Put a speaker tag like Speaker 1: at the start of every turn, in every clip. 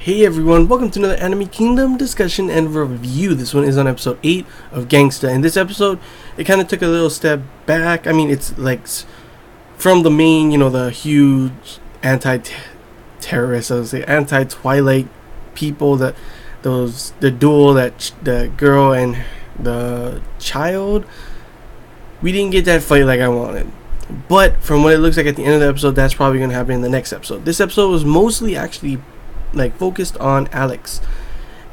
Speaker 1: Hey everyone, welcome to another Anime Kingdom discussion and review. This one is on episode 8 of Gangsta. In this episode, it kind of took a little step back. I mean, it's like from the main, the huge anti-terrorists, I would say, anti-Twilight people, the duel, that the girl and the child. We didn't get that fight like I wanted. But from what it looks like at the end of the episode, that's probably going to happen in the next episode. This episode was mostly actually focused on Alex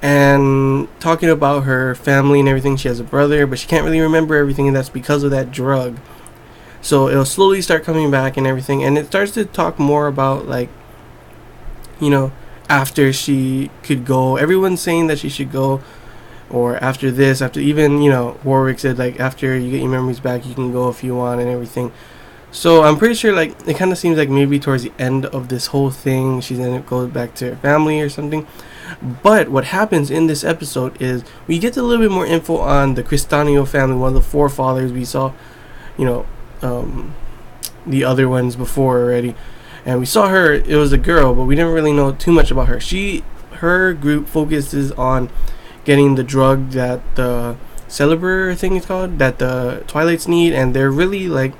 Speaker 1: and talking about her family and everything. She has a brother, but she can't really remember everything, and that's because of that drug. So it'll slowly start coming back and everything, and it starts to talk more about after she could go. Everyone's saying that she should go, or after this, after even Warwick said after you get your memories back you can go if you want and everything. So I'm pretty sure it kind of seems like maybe towards the end of this whole thing she's gonna go back to her family or something. But what happens in this episode is we get a little bit more info on the Cristanio family, one of the forefathers. We saw the other ones before already, and we saw her. It was a girl, but we didn't really know too much about her. Her group focuses on getting the drug that the Celebrer thing is called, that the Twilights need, and they're really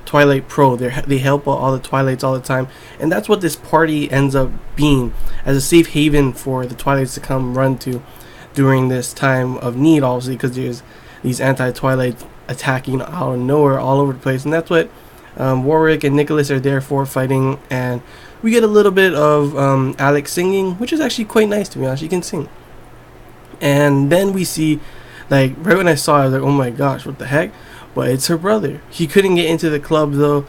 Speaker 1: Twilight Pro. They help all the Twilights all the time, and that's what this party ends up being, as a safe haven for the Twilights to come run to during this time of need, obviously, because there's these anti-Twilights attacking out of nowhere all over the place. And that's what Warwick and Nicholas are there for, fighting. And we get a little bit of Alex singing, which is actually quite nice, to be honest. She can sing. And then we see, right when I saw it, I was like, oh my gosh, what the heck? But it's her brother. He couldn't get into the club though,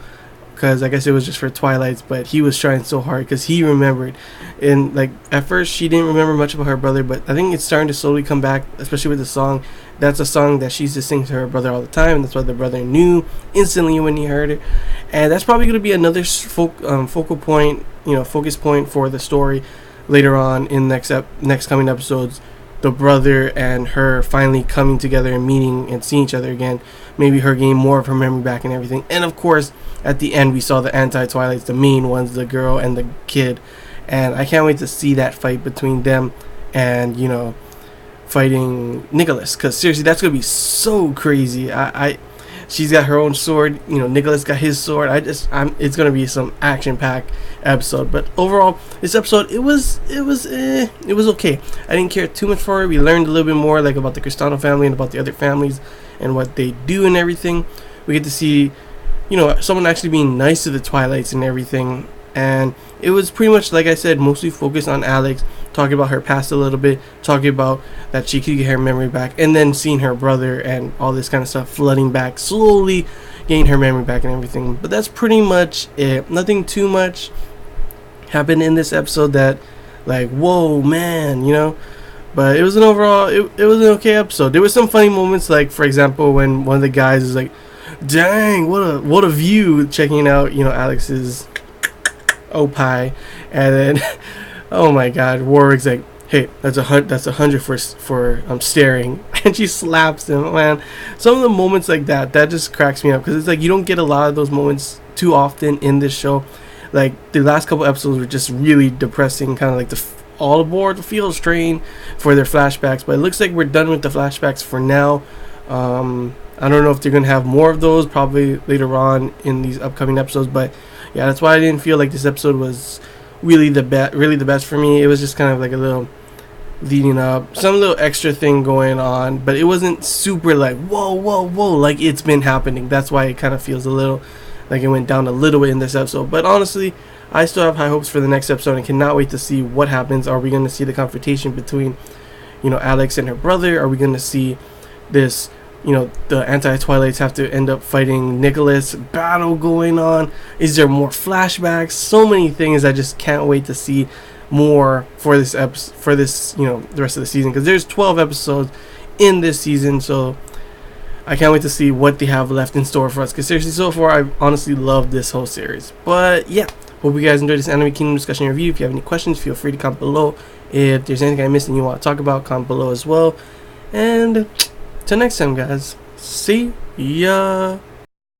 Speaker 1: because I guess it was just for Twilights, but he was trying so hard because he remembered. And at first she didn't remember much about her brother, but I think it's starting to slowly come back, especially with the song. That's a song that she used to sing to her brother all the time, and that's why the brother knew instantly when he heard it. And that's probably going to be another focal point, focus point for the story later on in next coming episodes. The brother and her finally coming together and meeting and seeing each other again. Maybe her getting more of her memory back and everything. And of course, at the end, we saw the anti-Twilights, the main ones, the girl and the kid. And I can't wait to see that fight between them and, fighting Nicholas. Because seriously, that's going to be so crazy. She's got her own sword. Nicholas got his sword. It's going to be some action-packed episode. But overall, this episode, it was okay. I didn't care too much for it. We learned a little bit more about the Cristano family and about the other families and what they do and everything. We get to see, someone actually being nice to the Twilights and everything. And it was pretty much, like I said, mostly focused on Alex, talking about her past a little bit, talking about that she could get her memory back, and then seeing her brother and all this kind of stuff flooding back, slowly getting her memory back and everything. But that's pretty much it. Nothing too much happened in this episode that, whoa, man, But it was an overall, it was an okay episode. There was some funny moments, for example, when one of the guys is like, dang, what a view, checking out, Alex's opie, and then oh my god, Warwick's like, hey, that's 100 for staring, and she slaps him. Man, some of the moments like that just cracks me up, because it's you don't get a lot of those moments too often in this show. The last couple episodes were just really depressing, kind of all aboard the field train for their flashbacks, but it looks like we're done with the flashbacks for now. I don't know if they're gonna have more of those probably later on in these upcoming episodes, but yeah, that's why I didn't feel like this episode was really the best for me. It was just kind of a little leading up, some little extra thing going on, but it wasn't super whoa, it's been happening. That's why it kind of feels a little it went down a little bit in this episode. But honestly, I still have high hopes for the next episode and cannot wait to see what happens. Are we going to see the confrontation between, Alex and her brother? Are we going to see this, the anti-Twilights have to end up fighting Nicholas, battle going on? Is there more flashbacks? So many things. I just can't wait to see more for this the rest of the season, because there's 12 episodes in this season, so I can't wait to see what they have left in store for us, because seriously, so far I honestly love this whole series. But yeah, hope you guys enjoyed this Anime Kingdom discussion review. If you have any questions, feel free to comment below. If there's anything I missed and you want to talk about, comment below as well. And till next time, guys, see ya.